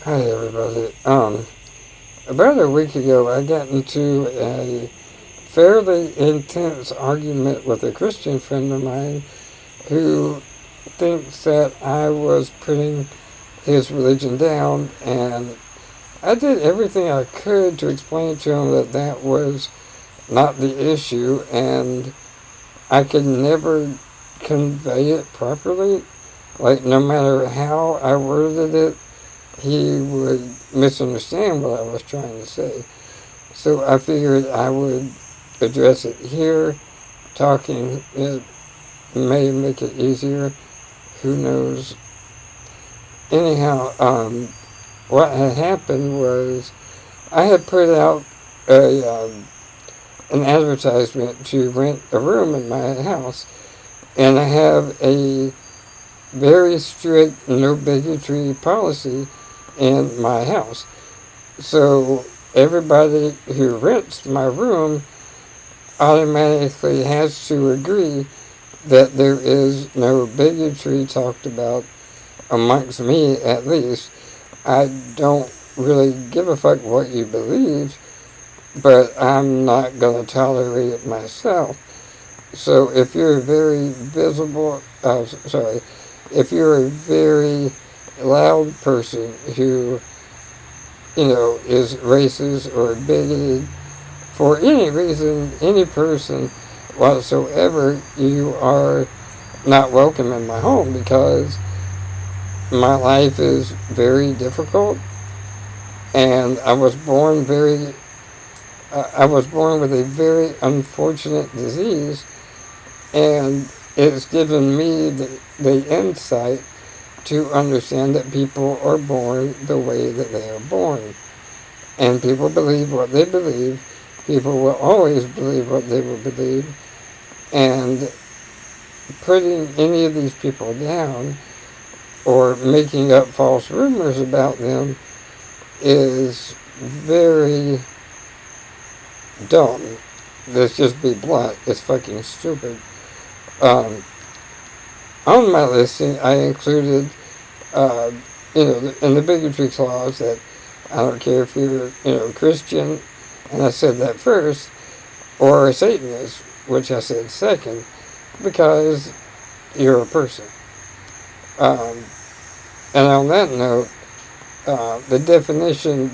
Hi everybody. About a week ago I got into a fairly intense argument with a Christian friend of mine who thinks that I was putting his religion down, and I did everything I could to explain to him that that was not the issue, and I could never convey it properly. Like, no matter how I worded it, he would misunderstand what I was trying to say. So I figured I would address it here. Talking it may make it easier. Who knows? Anyhow, what had happened was I had put out an advertisement to rent a room in my house, and I have a very strict no bigotry policy in my house. So everybody who rents my room automatically has to agree that there is no bigotry talked about amongst me, at least. I don't really give a fuck what you believe, but I'm not going to tolerate it myself. So if you're a very visible, if you're a very loud person who, is racist or bigoted for any reason, any person whatsoever, you are not welcome in my home, because my life is very difficult, and I was born with a very unfortunate disease, and it's given me the insight to understand that people are born the way that they are born. And people believe what they believe. People will always believe what they will believe. And putting any of these people down or making up false rumors about them is very dumb. Let's just be blunt. It's fucking stupid. On my listing, I included, in the bigotry clause, that I don't care if you're, Christian, and I said that first, or a Satanist, which I said second, because you're a person. And on that note, the definition,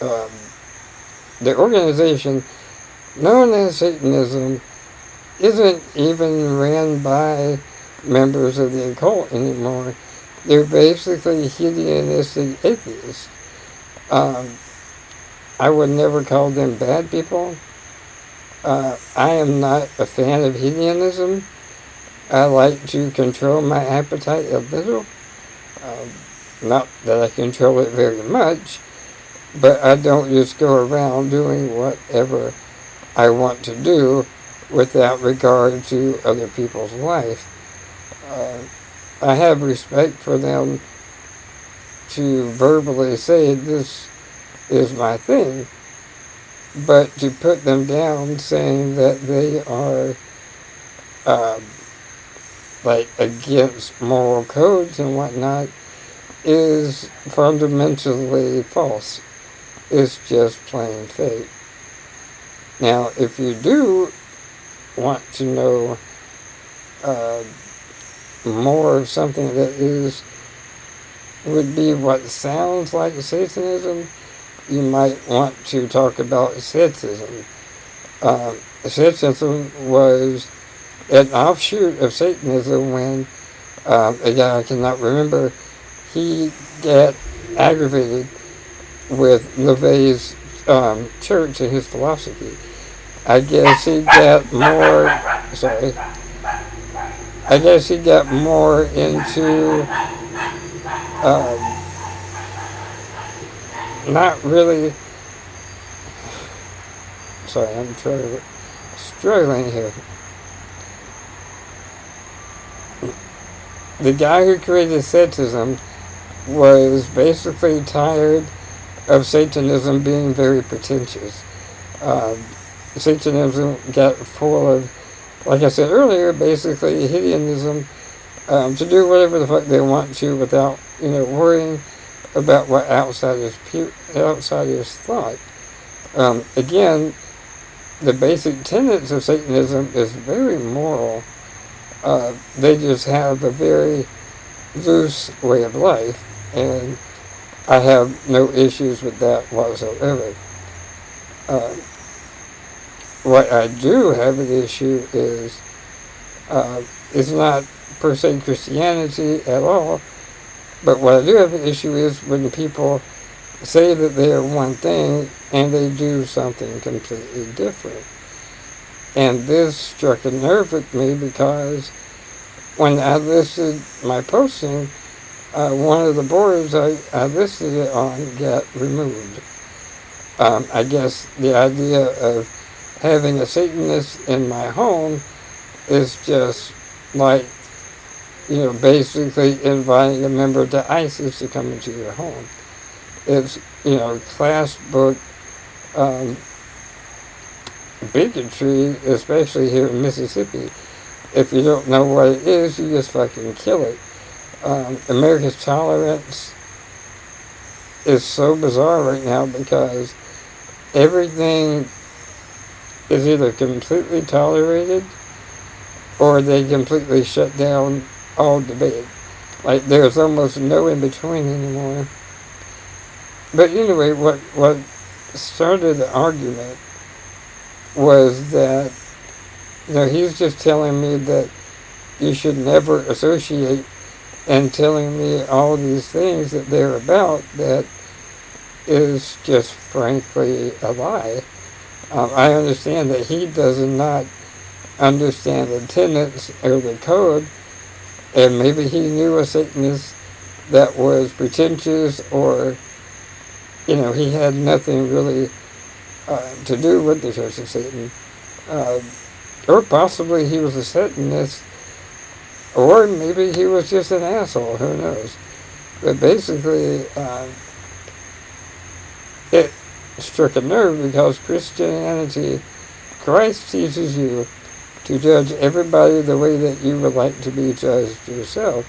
the organization known as Satanism isn't even ran by members of the occult anymore. They're basically hedonistic atheists. I would never call them bad people. I am not a fan of hedonism. I like to control my appetite a little. Not that I control it very much, but I don't just go around doing whatever I want to do without regard to other people's life. I have respect for them to verbally say this is my thing, but to put them down saying that they are against moral codes and whatnot is fundamentally false. It's just plain fake. Now, if you do want to know more of something that would be what sounds like Satanism, you might want to talk about Satanism. Satanism was an offshoot of Satanism when a guy I cannot remember, he got aggravated with LaVey's church and his philosophy. I guess he got more into not really. Sorry, I'm struggling here. The guy who created Satanism was basically tired of Satanism being very pretentious. Satanism got full of, like I said earlier, basically hedonism, to do whatever the fuck they want to without, worrying about what outsiders thought. Again, the basic tenets of Satanism is very moral. They just have a very loose way of life, and I have no issues with that whatsoever. What I do have an issue is not per se Christianity at all, but what I do have an issue is when the people say that they are one thing and they do something completely different. And this struck a nerve with me because when I listed my posting, one of the boards I listed it on got removed. I guess the idea of having a Satanist in my home is just like, basically inviting a member to ISIS to come into your home. It's, class book bigotry, especially here in Mississippi. If you don't know what it is, you just fucking kill it. America's tolerance is so bizarre right now because everything is either completely tolerated or they completely shut down all debate. Like, there's almost no in between anymore. But anyway, what started the argument was that, he's just telling me that you should never associate, and telling me all these things that they're about that is just frankly a lie. I understand that he does not understand the tenets or the code, and maybe he knew a Satanist that was pretentious, or he had nothing really to do with the Church of Satan, or possibly he was a Satanist, or maybe he was just an asshole, who knows. But basically, it struck a nerve because Christianity, Christ teaches you to judge everybody the way that you would like to be judged yourself.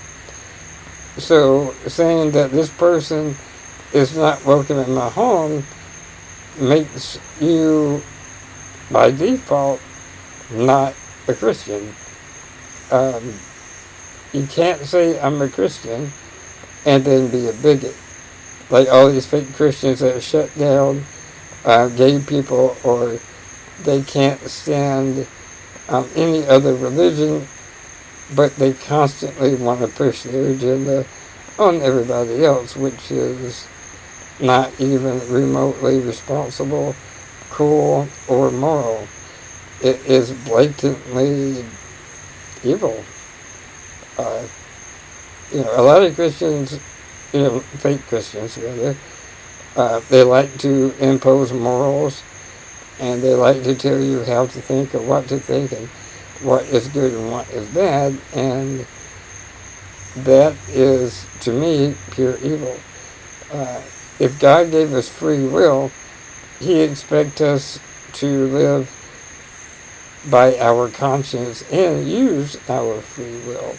So saying that this person is not welcome in my home makes you, by default, not a Christian. You can't say I'm a Christian and then be a bigot. Like all these fake Christians that shut down gay people, or they can't stand any other religion, but they constantly want to push their agenda on everybody else, which is not even remotely responsible, cool, or moral. It is blatantly evil. A lot of Christians, fake Christians rather, they like to impose morals, and they like to tell you how to think or what to think and what is good and what is bad, and that is, to me, pure evil. If God gave us free will, He expects us to live by our conscience and use our free will.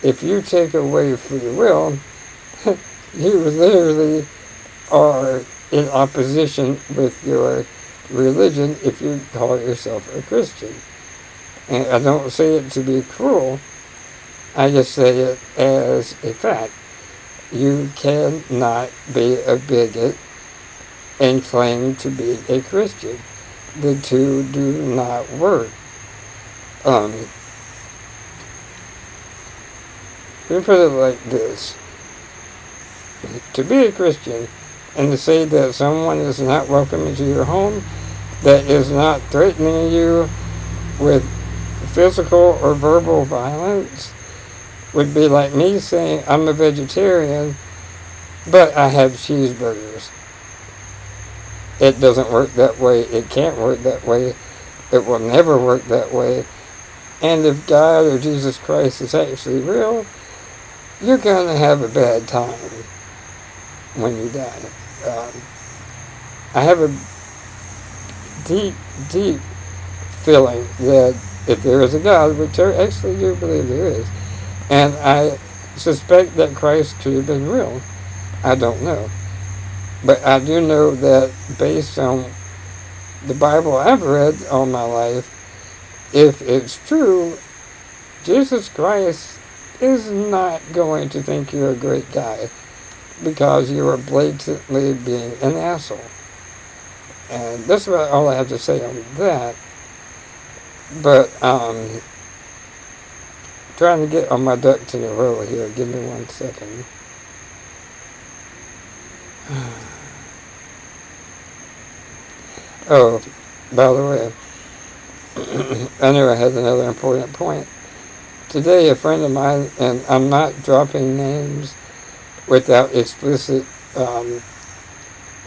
If you take away free will, you literally are in opposition with your religion if you call yourself a Christian. And I don't say it to be cruel, I just say it as a fact. You cannot be a bigot and claim to be a Christian. The two do not work. Let me put it like this. To be a Christian and to say that someone is not welcome into your home, that is not threatening you with physical or verbal violence, would be like me saying I'm a vegetarian, but I have cheeseburgers. It doesn't work that way. It can't work that way. It will never work that way. And if God or Jesus Christ is actually real, you're going to have a bad time when you die. I have a deep, deep feeling that if there is a God, which I actually do believe there is, and I suspect that Christ could have been real, I don't know. But I do know that based on the Bible I've read all my life, if it's true, Jesus Christ is not going to think you're a great guy because you are blatantly being an asshole. And that's about all I have to say on that. But trying to get on my ducks in a row here. Give me 1 second. Oh, by the way, I knew I had another important point. Today, a friend of mine, and I'm not dropping names without explicit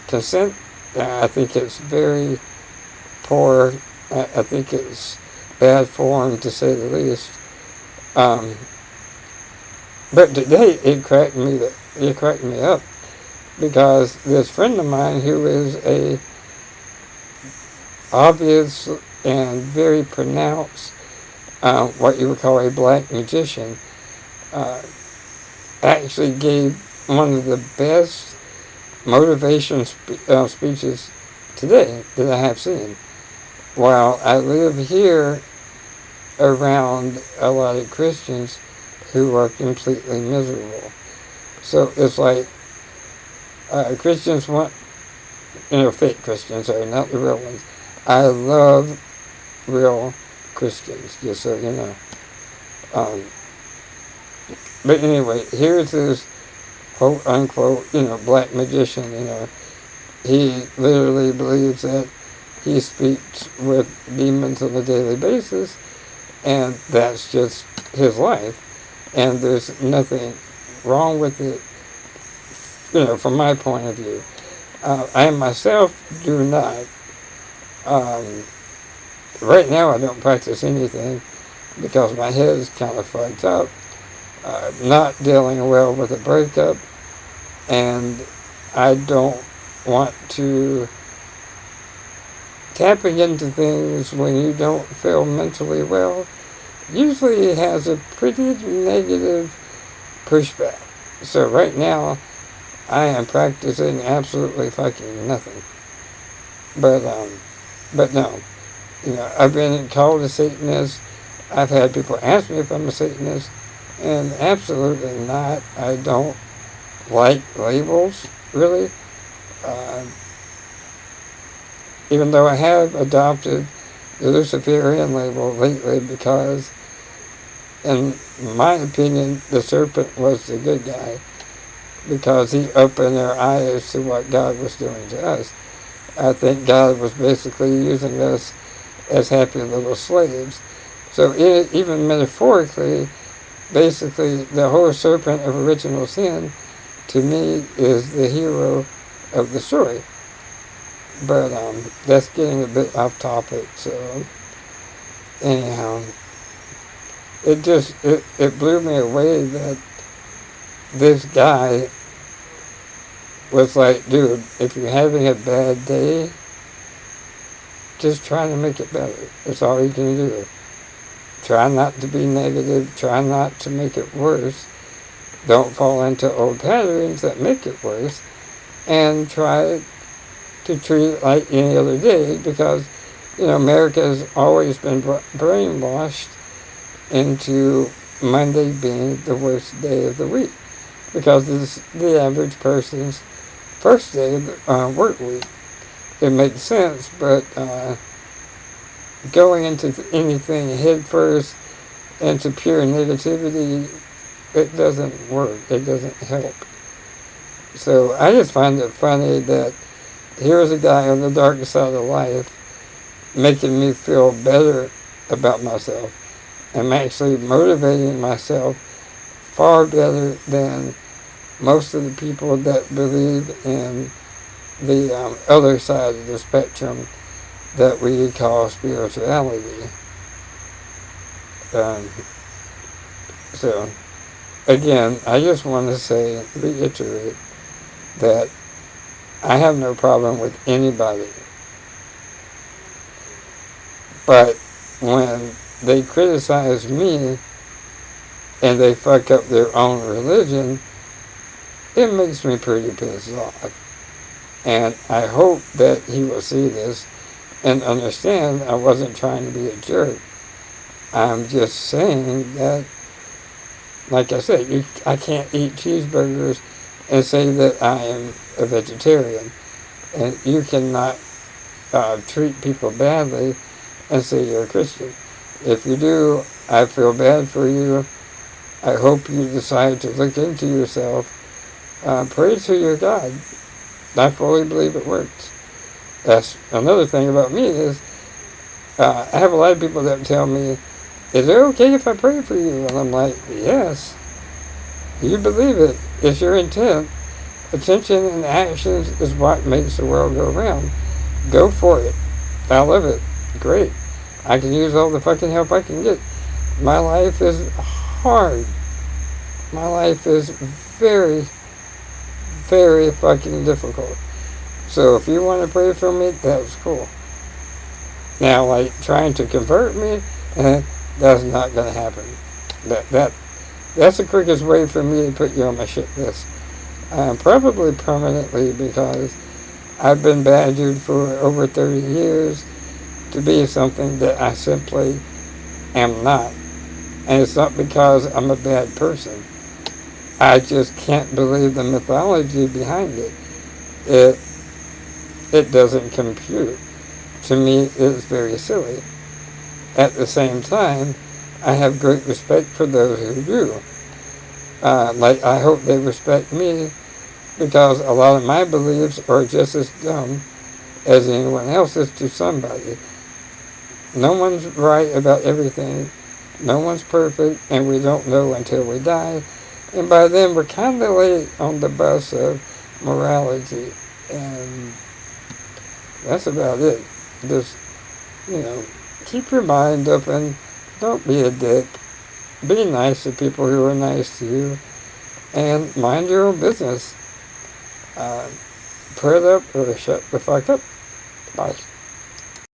consent. I think it's very poor. I think it's bad form, to say the least. But today it cracked me up because this friend of mine, who is a obvious and very pronounced what you would call a black magician, actually gave one of the best motivation speeches today that I have seen. While I live here around a lot of Christians who are completely miserable. So it's like Christians want, fake Christians, sorry, not the real ones. I love real Christians, just so you know. But anyway, here's this quote unquote, black magician, He literally believes that he speaks with demons on a daily basis, and that's just his life. And there's nothing wrong with it, from my point of view. I myself do not. Right now I don't practice anything because my head is kind of fucked up. Not dealing well with a breakup, and I don't want to tapping into things when you don't feel mentally well usually has a pretty negative pushback. So right now I am practicing absolutely fucking nothing. But no. I've been called a Satanist. I've had people ask me if I'm a Satanist, and absolutely not. I don't like labels, really. Even though I have adopted the Luciferian label lately because, in my opinion, the serpent was the good guy because he opened their eyes to what God was doing to us. I think God was basically using us as happy little slaves. So even metaphorically, basically the whole serpent of original sin, to me, is the hero of the story. But that's getting a bit off topic, so anyhow, it blew me away that this guy was like, dude, if you're having a bad day, just try to make it better. That's all you can do. Try not to be negative. Try not to make it worse. Don't fall into old patterns that make it worse. And try to treat it like any other day because, America has always been brainwashed into Monday being the worst day of the week because it's the average person's first day of the work week. It makes sense, but going into anything head first into pure negativity, it doesn't work. It doesn't help. So I just find it funny that here's a guy on the dark side of life making me feel better about myself. I'm actually motivating myself far better than most of the people that believe in the other side of the spectrum that we call spirituality. So, again, I just want to reiterate that I have no problem with anybody. But when they criticize me and they fuck up their own religion, it makes me pretty pissed off. And I hope that he will see this and understand I wasn't trying to be a jerk. I'm just saying that, like I said, I can't eat cheeseburgers and say that I am a vegetarian. And you cannot treat people badly and say you're a Christian. If you do, I feel bad for you. I hope you decide to look into yourself. Pray to your God. I fully believe it works. That's another thing about me is I have a lot of people that tell me, is it okay if I pray for you? And I'm like, yes. You believe it. It's your intent. Attention and actions is what makes the world go round. Go for it. I love it. Great. I can use all the fucking help I can get. My life is hard. My life is very, very fucking difficult. So if you want to pray for me, that's cool. Now, like, trying to convert me, that's not going to happen. That's the quickest way for me to put you on my shit list. Probably permanently, because I've been badgered for over 30 years to be something that I simply am not. And it's not because I'm a bad person. I just can't believe the mythology behind it. It doesn't compute. To me, it's very silly. At the same time, I have great respect for those who do. Like, I hope they respect me, because a lot of my beliefs are just as dumb as anyone else's to somebody. No one's right about everything. No one's perfect, and we don't know until we die. And by then, we're kind of late on the bus of morality. And that's about it. Just, keep your mind open. Don't be a dick. Be nice to people who are nice to you. And mind your own business. Put it up or shut the fuck up. Bye.